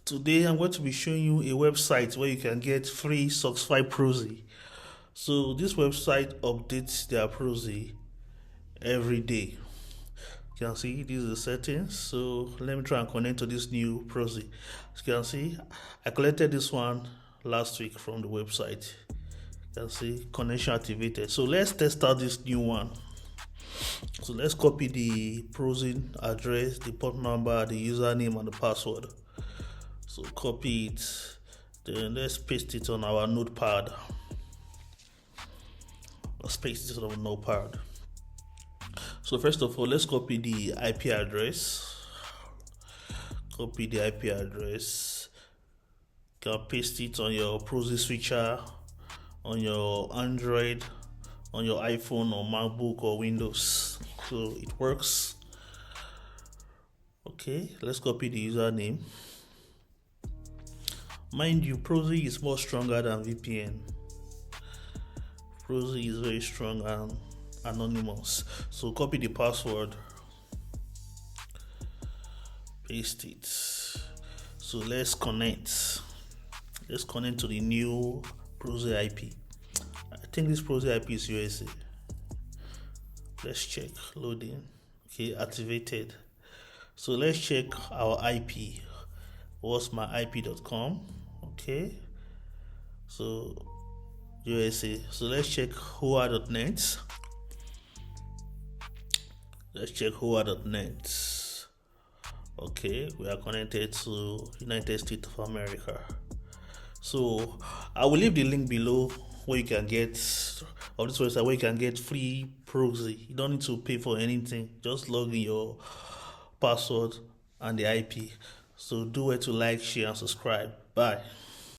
Today I'm going to be showing you a website where you can get free SOCKS5 Proxy. So this website updates their Proxy every day. You can see these are the settings. So let me try and connect to this new Proxy. As you can see, I collected this one last week from the website. You can see connection activated. So let's test out this new one. So let's copy the Proxy address, the port number, the username, and the password. So copy it, then let's paste it on our notepad. Let's paste it on our notepad. So first of all, let's copy the IP address. Copy the IP address. You can paste it on your Proxy switcher, on your Android, on your iPhone or MacBook or Windows. So it works. Okay, let's copy the username. Mind you, Proxy is more stronger than VPN. Proxy is very strong and anonymous. So copy the password, paste it. So let's connect. Let's connect to the new Proxy IP. I think this Proxy IP is USA. Let's check. Loading. Okay, activated. So let's check our IP. What's my IP.com? Okay, so USA. So let's check whoa.net. Let's check whoa.net. Okay, we are connected to United States of America. So I will leave the link below where you can get of this website where you can get free Proxy. You don't need to pay for anything. Just log in your password and the IP. So do it to like, share, and subscribe. Bye.